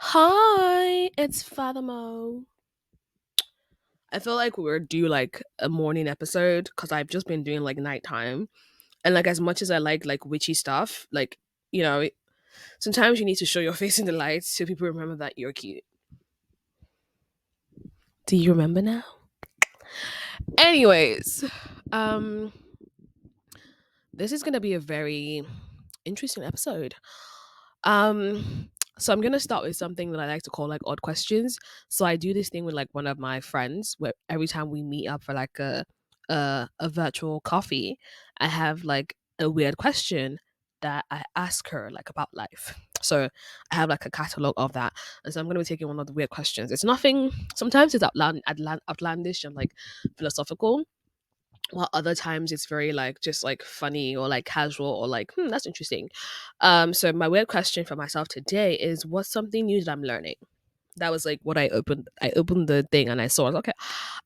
Hi, it's Fathimo. I feel like we're due like a morning episode because I've just been doing like nighttime. And like as much as I like witchy stuff, like, you know, sometimes you need to show your face in the light so people remember that you're cute. Do you remember now? Anyways, um, this is gonna be a very interesting episode. So I'm gonna start with something that I like to call like odd questions. So I do this thing with like one of my friends where every time we meet up for like a virtual coffee, I have like a weird question that I ask her like about life. So I have like a catalog of that, and so I'm gonna be taking one of the weird questions. It's nothing. Sometimes it's outlandish and like philosophical, while other times it's very like just like funny or like casual or like that's interesting. So my weird question for myself today is, what's something new that I'm learning? That was like what I opened the thing and I saw, okay,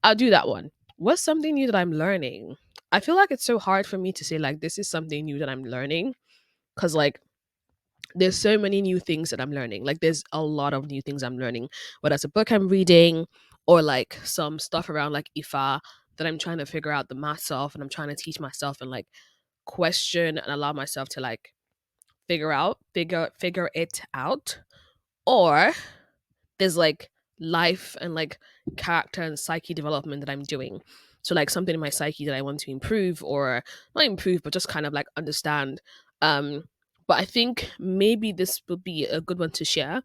I'll do that one. What's something new that I'm learning? I feel like it's so hard for me to say like this is something new that I'm learning, because like there's so many new things that I'm learning. Like there's a lot of new things I'm learning, whether it's a book I'm reading or like some stuff around like Ifa that I'm trying to figure out the maths of, and I'm trying to teach myself and like question and allow myself to like figure it out. Or there's like life and like character and psyche development that I'm doing. So like something in my psyche that I want to improve, or not improve, but just kind of like understand. Um, but I think maybe this would be a good one to share.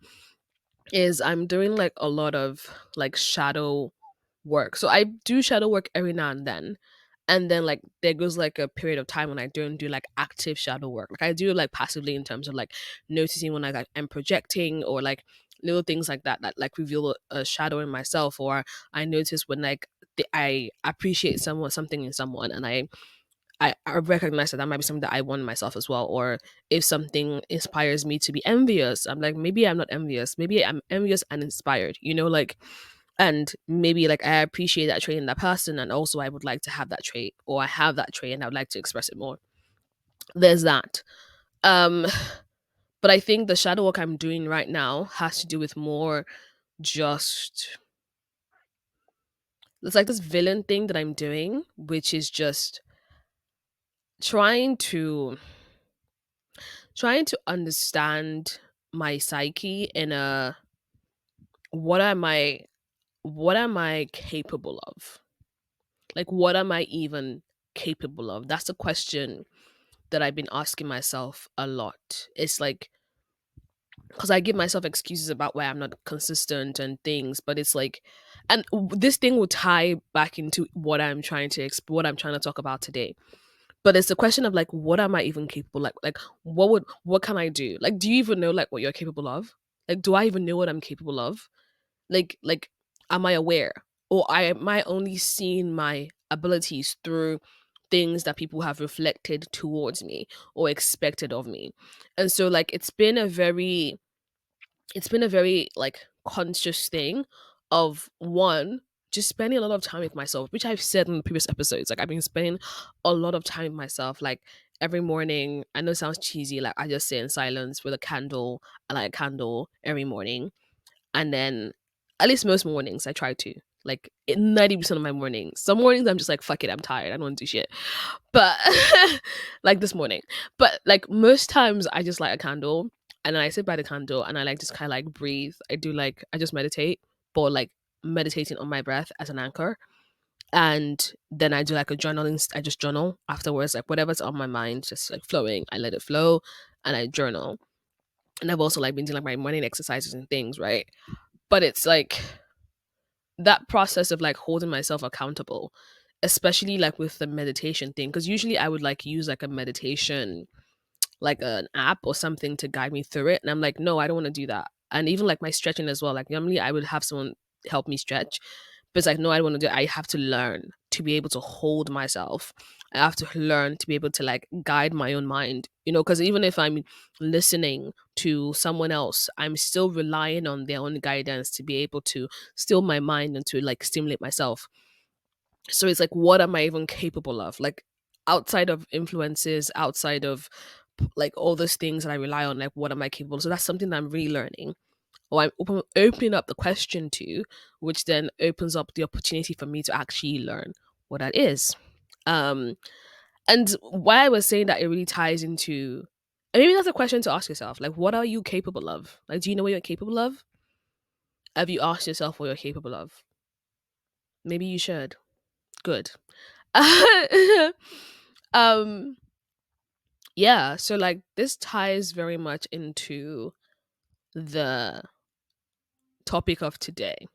Is I'm doing like a lot of like shadow work. So I do shadow work every now and then. And then like there goes like a period of time when I don't do like active shadow work. Like I do like passively in terms of like noticing when I like am projecting, or like little things like that that like reveal a shadow in myself, or I notice when like I appreciate something in someone, and I recognize that that might be something that I want in myself as well. Or if something inspires me to be envious, I'm like, maybe I'm not envious. Maybe I'm envious and inspired, like, and maybe like I appreciate that trait in that person. And also I would like to have that trait, or I have that trait and I would like to express it more. There's that. Um, but I think the shadow work I'm doing right now has to do with more just, it's like this villain thing that I'm doing, which is just trying to trying to understand my psyche in a, what am I what am I capable of? Like what am I even capable of? That's a question that I've been asking myself a lot. It's like, because I give myself excuses about why I'm not consistent and things, but it's like, and this thing will tie back into what what I'm trying to talk about today. But it's a question of like, what am I even capable? Like what can I do? Like, do you even know like what you're capable of? Like, do I even know what I'm capable of? Like am I aware, or am I only seeing my abilities through things that people have reflected towards me or expected of me? And so like it's been a very like conscious thing of, one, just spending a lot of time with myself, which I've said in previous episodes. Like I've been spending a lot of time with myself. Like every morning, I know it sounds cheesy, like I just sit in silence with a candle. I light a candle every morning, and then at least most mornings I try to. Like 90% of my mornings. Some mornings I'm just like, fuck it, I'm tired. I don't want to do shit. But like this morning. But like most times I just light a candle, and then I sit by the candle and I like just kind of like breathe. I just meditate, but like meditating on my breath as an anchor. And then I do like a journaling. I just journal afterwards, like whatever's on my mind, just like flowing. I let it flow and I journal. And I've also like been doing like my morning exercises and things, right? But it's like that process of like holding myself accountable, especially like with the meditation thing, because usually I would like use like a meditation, like an app or something to guide me through it, and I'm like, no, I don't want to do that. And even like my stretching as well, like normally I would have someone help me stretch, but it's like, no, I don't want to do it. I have to learn to be able to hold myself. I have to learn to be able to like guide my own mind, because even if I'm listening to someone else, I'm still relying on their own guidance to be able to still my mind and to like stimulate myself. So it's like, what am I even capable of? Like outside of influences, outside of like all those things that I rely on, like what am I capable of? So that's something that I'm really learning. or I'm opening up the question to, which then opens up the opportunity for me to actually learn what that is. Um, and why I was saying that it really ties into, and maybe that's a question to ask yourself, like, what are you capable of? Like, do you know what you're capable of? Have you asked yourself what you're capable of? Maybe you should. Good. um, yeah, so like this ties very much into the topic of today.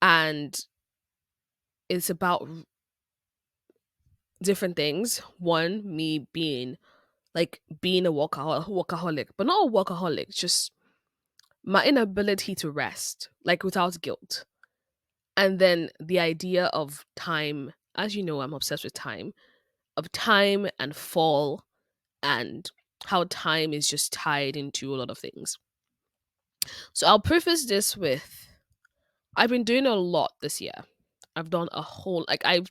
And it's about different things. One, me being being a workaholic, but not a workaholic, just my inability to rest, like without guilt. And then the idea of time, as you know, I'm obsessed with time, of time and fall, and how time is just tied into a lot of things. So I'll preface this with, I've been doing a lot this year. I've done a whole, I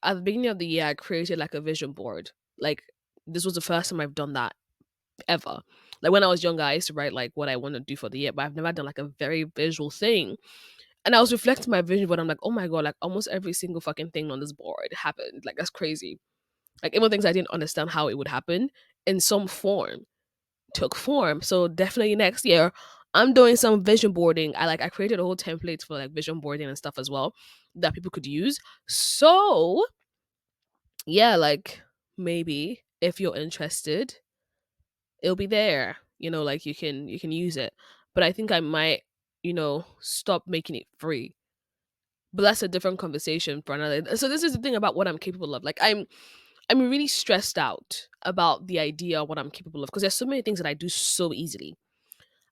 at the beginning of the year I created like a vision board. Like this was the first time I've done that ever. Like when I was younger, I used to write like what I want to do for the year, but I've never done like a very visual thing. And I was reflecting my vision board. I'm like, oh my god, like almost every single fucking thing on this board happened. Like that's crazy. Like even things I didn't understand how it would happen in some form took form. So definitely next year, I'm doing some vision boarding. I created a whole template for like vision boarding and stuff as well that people could use. So yeah, like maybe if you're interested, it'll be there. Like you can use it. But I think I might, stop making it free. But that's a different conversation for another. So this is the thing about what I'm capable of. Like I'm really stressed out about the idea of what I'm capable of because there's so many things that I do so easily.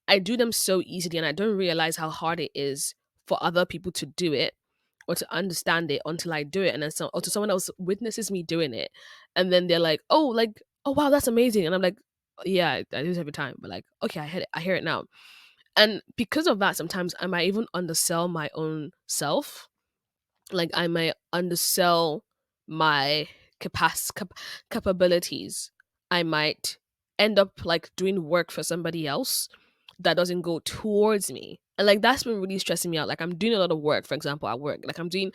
I do them so easily and I don't realize how hard it is for other people to do it or to understand it until I do it. And then or to someone else witnesses me doing it. And then they're like, oh wow, that's amazing. And I'm like, yeah, I do this every time. But like, okay, I hear it now. And because of that, sometimes I might even undersell my own self. Like I might undersell my capabilities. I might end up like doing work for somebody else that doesn't go towards me. And like that's been really stressing me out. Like I'm doing a lot of work, for example, at work. Like I'm doing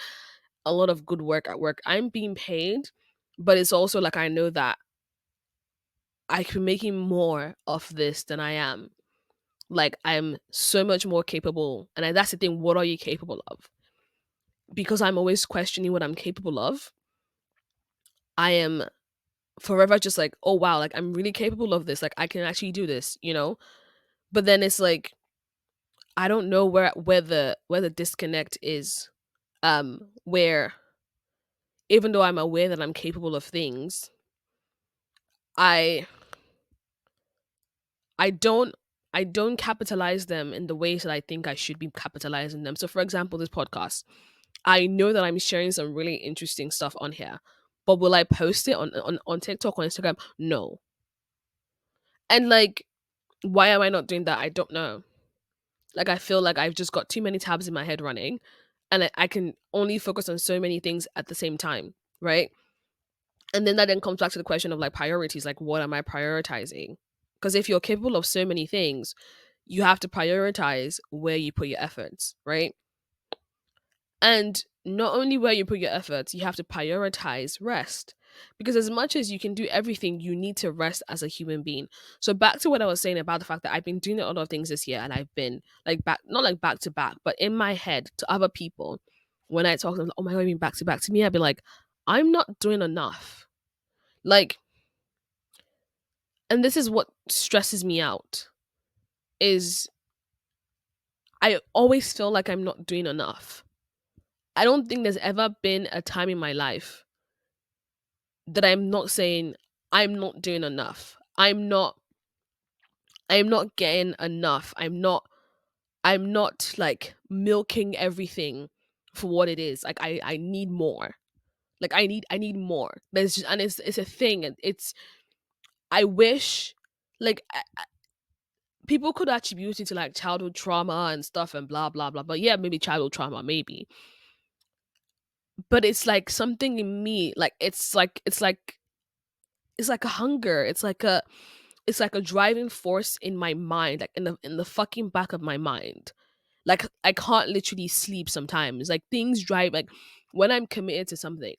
a lot of good work at work. I'm being paid, but it's also like I know that I could be making more of this than I am. Like I'm so much more capable. And that's the thing. What are you capable of? Because I'm always questioning what I'm capable of. I am forever just like, oh wow, like I'm really capable of this. Like I can actually do this. But then it's like I don't know where the disconnect is. Where even though I'm aware that I'm capable of things, I I don't I don't capitalize them in the ways that I think I should be capitalizing them. So for example, this podcast, I know that I'm sharing some really interesting stuff on here. But will I post it on TikTok or Instagram? No. And like, why am I not doing that? I don't know. Like I feel like I've just got too many tabs in my head running and I can only focus on so many things at the same time, right? And then that then comes back to the question of like priorities, like what am I prioritizing? Because if you're capable of so many things, you have to prioritize where you put your efforts, right? And not only where you put your efforts, you have to prioritize rest. Because as much as you can do everything, you need to rest as a human being. So back to what I was saying about the fact that I've been doing a lot of things this year and I've been like back, not like back to back, but in my head to other people, when I talk to them, like, oh my god, I've been back to back. To me, I'd be like, I'm not doing enough. Like, and this is what stresses me out is I always feel like I'm not doing enough. I don't think there's ever been a time in my life that I'm not saying I'm not doing enough. I'm not getting enough. I'm not like milking everything for what it is. Like I need more. Like I need more. There's just, and it's a thing. And it's I wish like people could attribute it to like childhood trauma and stuff and blah blah blah. But yeah, maybe childhood trauma, maybe. But it's like something in me, like it's like a hunger. It's like it's like a driving force in my mind, like in the fucking back of my mind. Like I can't literally sleep sometimes. Like things drive, like when I'm committed to something,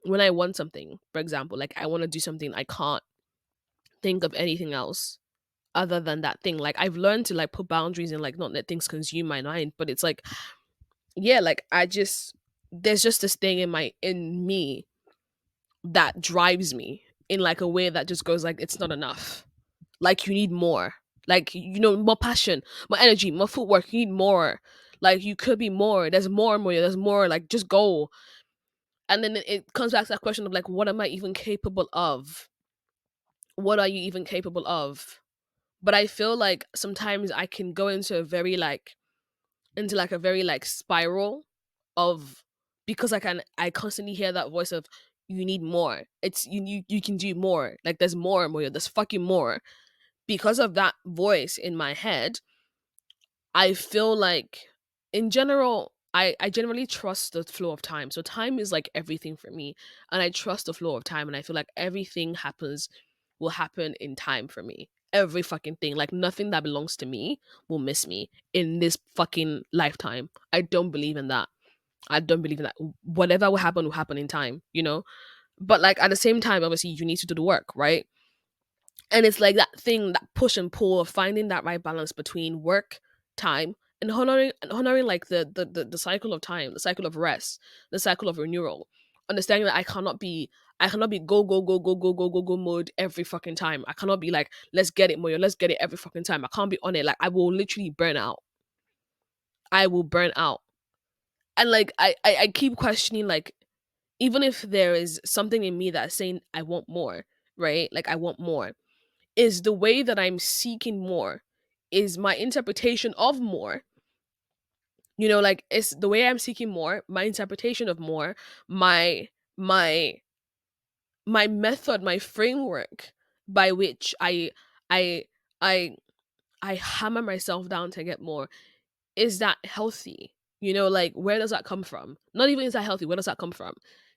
when I want something, for example, like I want to do something, I can't think of anything else other than that thing. Like I've learned to like put boundaries and like not let things consume my mind. But it's like, yeah, like I just, there's just this thing in me that drives me in like a way that just goes like it's not enough. Like you need more. Like more passion, more energy, more footwork. You need more. Like you could be more. There's more and more. There's more. Like just go. And then it comes back to that question of like, what am I even capable of? What are you even capable of? But I feel like sometimes I can go into like a very like spiral of, because I constantly hear that voice of you need more. It's you can do more. Like there's more and more. There's fucking more. Because of that voice in my head, I feel like in general, I generally trust the flow of time. So time is like everything for me. And I trust the flow of time. And I feel like everything will happen in time for me. Every fucking thing. Like nothing that belongs to me will miss me in this fucking lifetime. I don't believe in that. I don't believe in that. Whatever will happen in time. But like at the same time, obviously you need to do the work, right? And it's like that thing, that push and pull of finding that right balance between work, time, and honoring like the cycle of time, the cycle of rest, the cycle of renewal. Understanding that I cannot be go mode every fucking time. I cannot be like, let's get it, Moyo, let's get it every fucking time. I can't be on it. Like I will literally burn out. I will burn out. And like I keep questioning, like, even if there is something in me that's saying I want more, right? Like I want more, is the way that I'm seeking more, is my interpretation of more. Like it's the way I'm seeking more, my interpretation of more, my my my method, my framework by which I I I hammer myself down to get more. Is that healthy? Like where does that come from? Not even is that healthy, where does that come from?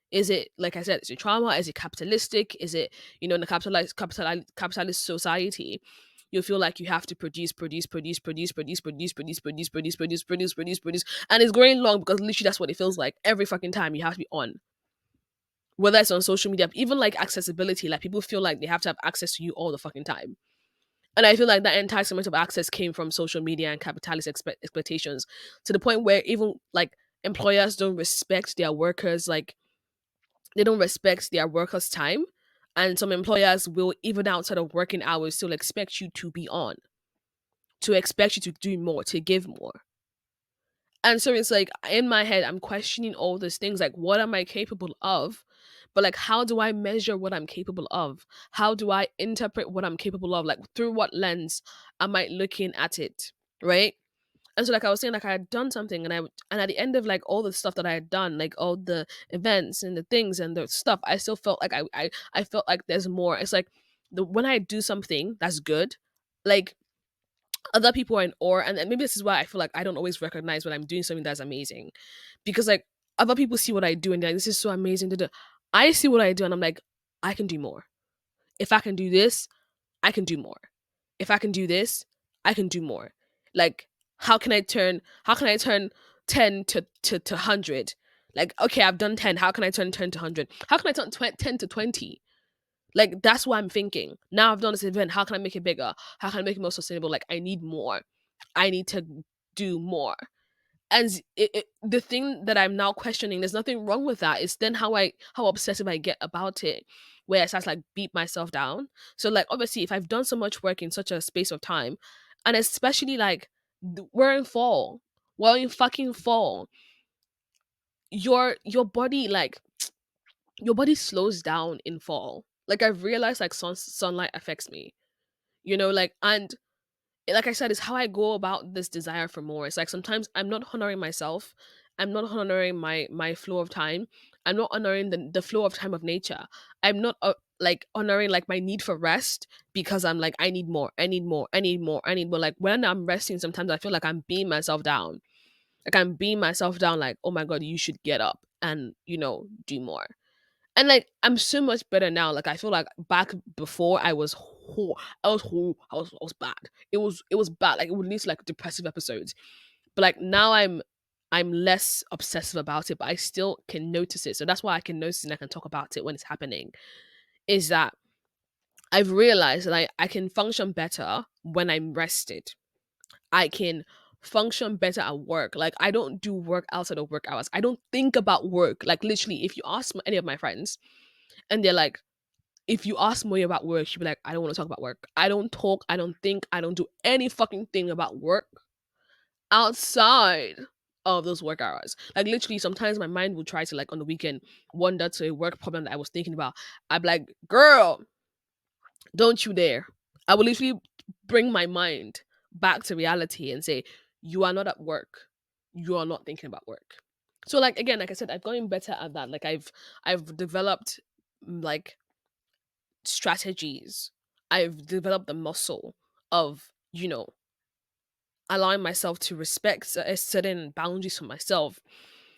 Is it, like I said, is it trauma? Is it capitalistic? Is it, in the capitalist society, you feel like you have to produce, and it's going long because literally that's what it feels like. Every fucking time you have to be on, whether it's on social media, even like accessibility, like people feel like they have to have access to you all the fucking time. And I feel like that entitlement of access came from social media and capitalist expectations, to the point where even like employers don't respect their workers, like they don't respect their workers' time. And some employers will, even outside of working hours, still expect you to be on, to expect you to do more, to give more. And so it's like in my head, I'm questioning all these things, like what am I capable of? But like how do I measure what I'm capable of? How do I interpret what I'm capable of? Like through what lens am I looking at it? Right? And so like I was saying, like I had done something, and at the end of like all the stuff that I had done, like all the events and the things and the stuff, I still felt like I felt like there's more. It's like when I do something that's good, like other people are in awe, and maybe this is why I feel like I don't always recognize when I'm doing something that's amazing, because like other people see what I do and they're like, this is so amazing. Da, da. I see what I do and I'm like, I can do more. If I can do this, I can do more. If I can do this, I can do more. Like, how can I turn 10 to 100? Like, okay, I've done 10. How can I turn 10 to 100? How can I turn 10 to 20? Like, that's what I'm thinking. Now I've done this event. How can I make it bigger? How can I make it more sustainable? Like, I need more. I need to do more. And the thing that I'm now questioning, there's nothing wrong with that. It's then how obsessive I get about it, where I start to, like, beat myself down. So like obviously, if I've done so much work in such a space of time, and especially like we're in fucking fall, your body, like your body slows down in fall. Like I've realized like sunlight affects me. Like, and like I said, it's how I go about this desire for more. It's like sometimes I'm not honoring myself. I'm not honoring my flow of time. I'm not honoring the flow of time of nature. I'm not like honoring like my need for rest, because I'm like, I need more. I need more. I need more. I need more. Like when I'm resting, sometimes I feel like I'm beating myself down. Like I'm beating myself down. Like, oh my god, you should get up and do more. And like I'm so much better now. Like I feel like back before I was bad. It was bad. Like it would lead to like depressive episodes. But like now I'm less obsessive about it, but I still can notice it. So that's why I can notice and I can talk about it when it's happening. Is that I've realized that I can function better when I'm rested. I can function better at work. Like I don't do work outside of work hours. I don't think about work. Like literally, if you ask any of my friends and they're like, if you ask Moya about work, she'll be like, I don't want to talk about work. I don't talk, I don't think, I don't do any fucking thing about work outside of those work hours. Like literally, sometimes my mind will try to like on the weekend wander to a work problem that I was thinking about. I'd be like, girl, don't you dare. I will literally bring my mind back to reality and say, you are not at work. You are not thinking about work. So like again, like I said, I've gotten better at that. Like I've developed like strategies. I've developed the muscle of, allowing myself to respect certain boundaries for myself.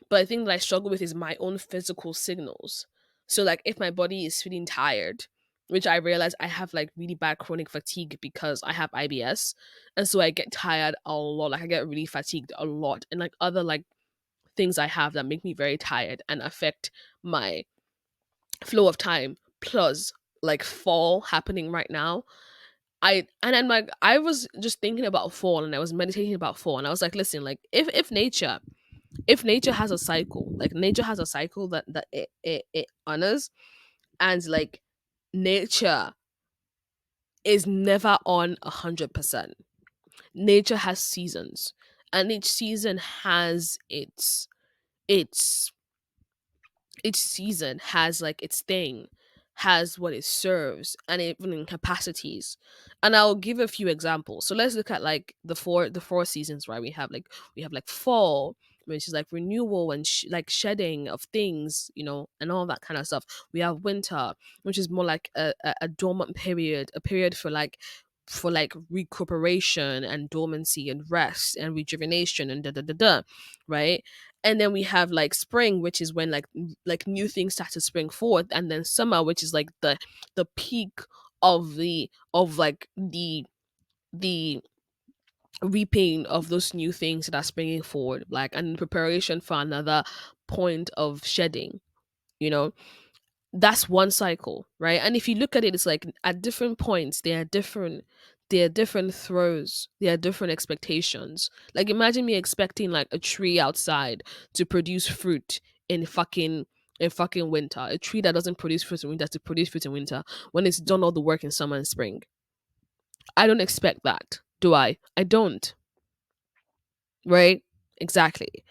But I think that I struggle with is my own physical signals. So like if my body is feeling tired, which I realize I have like really bad chronic fatigue because I have IBS. And so I get tired a lot. Like I get really fatigued a lot. And like other like things I have that make me very tired and affect my flow of time. Plus like fall happening right now. I was just thinking about fall and I was meditating about fall and I was like, listen, like if nature has a cycle, like nature has a cycle that it honors, and like nature is never on 100%. Nature has seasons, and each season has its each season has like its thing, has what it serves, and even in capacities. And I'll give a few examples. So let's look at like the four seasons, right? We have like fall, which is like renewal and like shedding of things, and all that kind of stuff. We have winter, which is more like a dormant period, a period for like recuperation and dormancy and rest and rejuvenation and da da da da, right? And then we have like spring, which is when like new things start to spring forth, and then summer, which is like the peak of the reaping of those new things that are springing forward, like, and in preparation for another point of shedding, you know that's one cycle, right? And if you look at it, it's like at different points there are different throws, there are different expectations. Like imagine me expecting like a tree outside to produce fruit in fucking winter, a tree that doesn't produce fruit in winter to produce fruit in winter when it's done all the work in summer and spring. I don't expect that, do I don't, right? Exactly.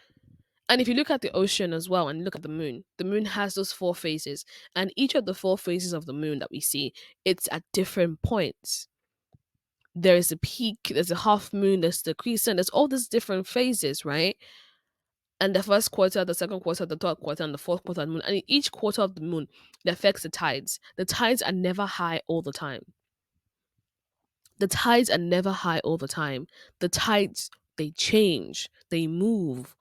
And if you look at the ocean as well and look at the moon has those four phases. And each of the four phases of the moon that we see, it's at different points. There is a peak, there's a half moon, there's the crescent, there's all these different phases, right? And the first quarter, the second quarter, the third quarter, and the fourth quarter of the moon. And in each quarter of the moon, it affects the tides. The tides are never high all the time. The tides are never high all the time. The tides, they change, they move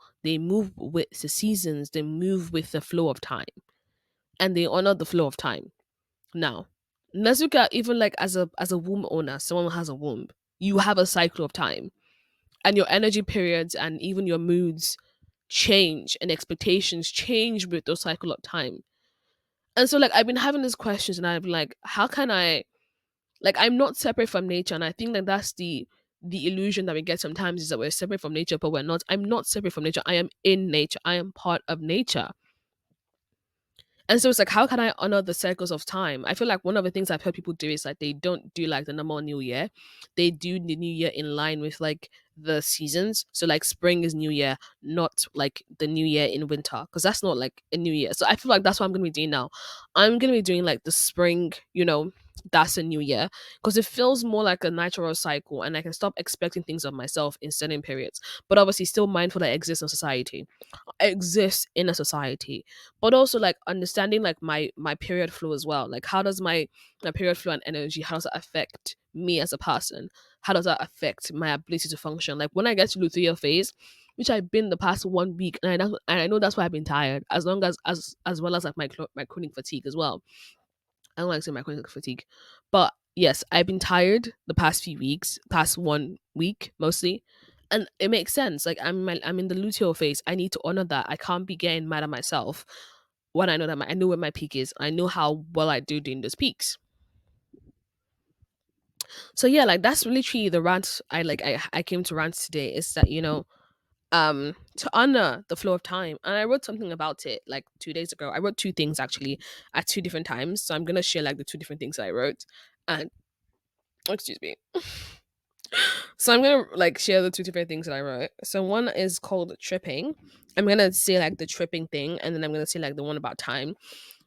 with the seasons, they move with the flow of time, and they honor the flow of time. Now, let's look at even like as a womb owner, someone who has a womb, you have a cycle of time, and your energy periods and even your moods change and expectations change with those cycle of time. And so like I've been having these questions and I've been like, how can I, like, I'm not separate from nature, and I think that that's the illusion that we get sometimes, is that we're separate from nature, but we're not. I'm not separate from nature. I am in nature. I am part of nature. And so it's like, how can I honor the cycles of time? I feel like one of the things I've heard people do is like they don't do like the normal new year. They do the new year in line with like the seasons. So like spring is new year, not like the new year in winter, because that's not like a new year. So I feel like that's what I'm gonna be doing now. I'm gonna be doing like the spring, that's a new year, because it feels more like a natural cycle and I can stop expecting things of myself in certain periods. But obviously still mindful that I exist in society. I exist in a society. But also like understanding like my period flow as well. Like how does my period flow and energy, how does that affect me as a person? How does that affect my ability to function? Like when I get to luteal phase, which I've been the past 1 week, and I know that's why I've been tired, as long as well as like my chronic fatigue as well. I don't like saying my chronic fatigue, but yes, I've been tired the past few weeks, past 1 week mostly, and it makes sense. Like I'm in the luteal phase. I need to honor that. I can't be getting mad at myself when I know that I know where my peak is. I know how well I do during those peaks. So yeah, like that's literally the rant I came to rant today. Is that to honor the flow of time, and I wrote something about it like 2 days ago. I wrote two things actually at two different times, so I'm gonna share like the two different things that I wrote. And excuse me. So I'm gonna like share the two different things that I wrote. So one is called tripping. I'm gonna say like the tripping thing, and then I'm gonna say like the one about time.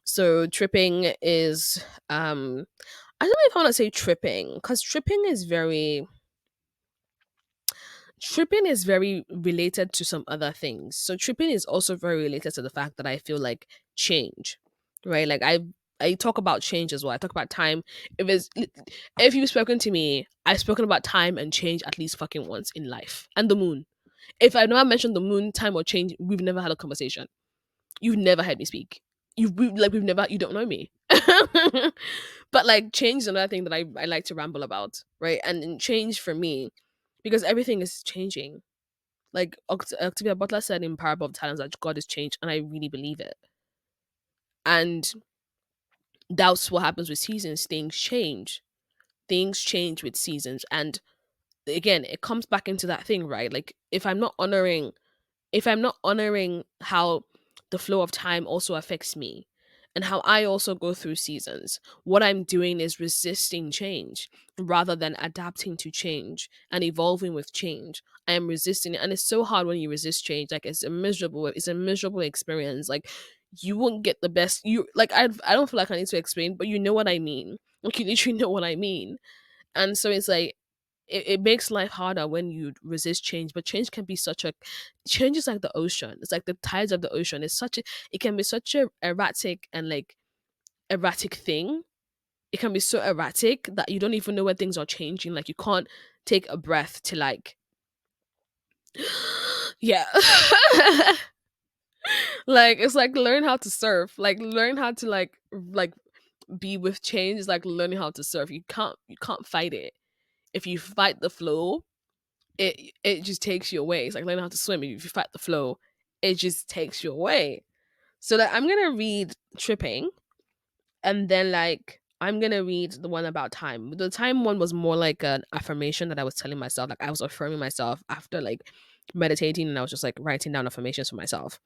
So tripping is I don't know if I want to say tripping, because tripping is very related to some other things. So tripping is also very related to the fact that I feel like change, right? Like I talk about change as well. I talk about time. If you've spoken to me, I've spoken about time and change at least fucking once in life, and the moon. If I've never mentioned the moon, time or change, we've never had a conversation. You've never heard me speak. We've never. You don't know me. But like change is another thing that I like to ramble about, right? And in change for me, because everything is changing, like Octavia Butler said in Parable of Talents that God is changed, and I really believe it. And that's what happens with seasons. Things change with seasons. And again, it comes back into that thing, right? Like if I'm not honoring how the flow of time also affects me and how I also go through seasons, what I'm doing is resisting change rather than adapting to change and evolving with change. I am resisting it. And it's so hard when you resist change. Like it's a miserable experience. Like you won't get the best you like I don't feel like I need to explain, but you know what I mean. Like you literally know what I mean. And so it's like it makes life harder when you resist change, but change is like the ocean. It's like the tides of the ocean. It can be such a erratic and like erratic thing. It can be so erratic that you don't even know where things are changing. Like you can't take a breath to like yeah. Like it's like learn how to surf. Like learn how to like be with change is like learning how to surf. You can't fight it. If you fight the flow, it just takes you away. It's like learning how to swim. If you fight the flow, it just takes you away. So like I'm gonna read tripping, and then like I'm gonna read the one about time. The time one was more like an affirmation that I was telling myself. Like I was affirming myself after like meditating, and I was just like writing down affirmations for myself.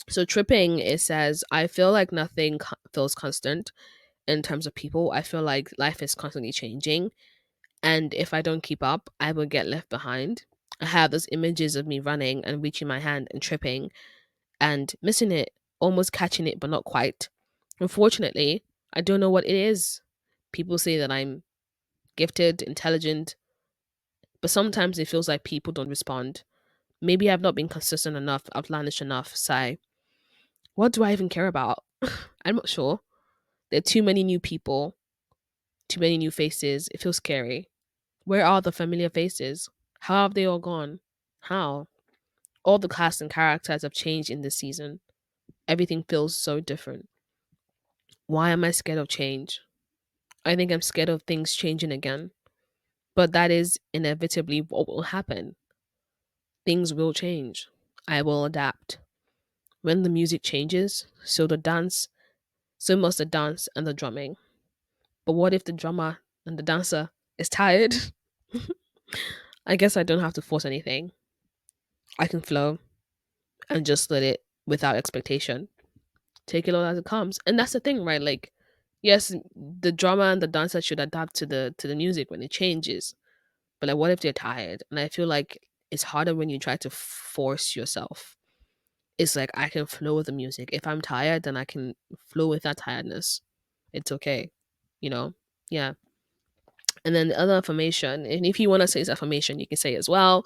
So tripping, it says, I feel like nothing feels constant in terms of people. I feel like life is constantly changing, and if I don't keep up, I will get left behind. I have those images of me running and reaching my hand and tripping and missing it, almost catching it, but not quite. Unfortunately, I don't know what it is. People say that I'm gifted, intelligent, but sometimes it feels like people don't respond. Maybe I've not been consistent enough, outlandish enough. Sigh. What do I even care about? I'm not sure. There are too many new people, too many new faces. It feels scary. Where are the familiar faces? How have they all gone? How? All the cast and characters have changed in this season. Everything feels so different. Why am I scared of change? I think I'm scared of things changing again. But that is inevitably what will happen. Things will change. I will adapt. When the music changes, so must the dance and the drumming. But what if the drummer and the dancer is tired? I guess I don't have to force anything. I can flow and just let it without expectation. Take it all as it comes. And that's the thing, right? Like, yes, the drummer and the dancer should adapt to the music when it changes. But like what if they're tired? And I feel like it's harder when you try to force yourself. It's like I can flow with the music. If I'm tired, then I can flow with that tiredness. It's okay, you know? Yeah. And then the other affirmation, and if you want to say this affirmation, you can say it as well.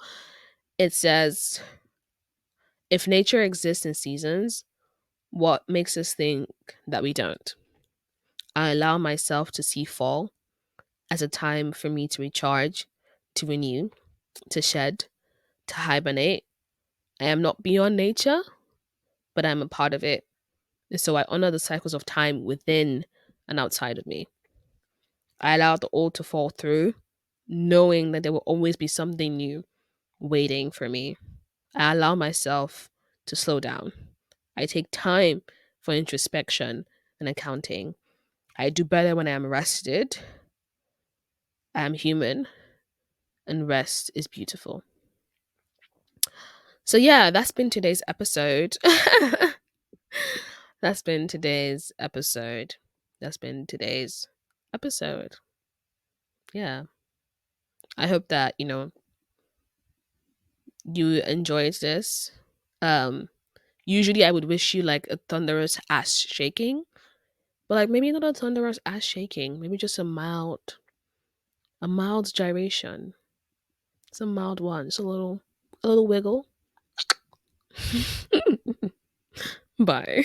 It says, if nature exists in seasons, what makes us think that we don't? I allow myself to see fall as a time for me to recharge, to renew, to shed, to hibernate. I am not beyond nature, but I'm a part of it. And so I honor the cycles of time within and outside of me. I allow the old to fall through, knowing that there will always be something new waiting for me. I allow myself to slow down. I take time for introspection and accounting. I do better when I am rested. I am human, and rest is beautiful. So, yeah, that's been today's episode. That's been today's episode. That's been today's episode. Yeah. I hope that, you enjoyed this. Um, Usually I would wish you like a thunderous ass shaking, but like maybe not a thunderous ass shaking, maybe just a mild gyration. It's a mild one. Just a little wiggle. Bye.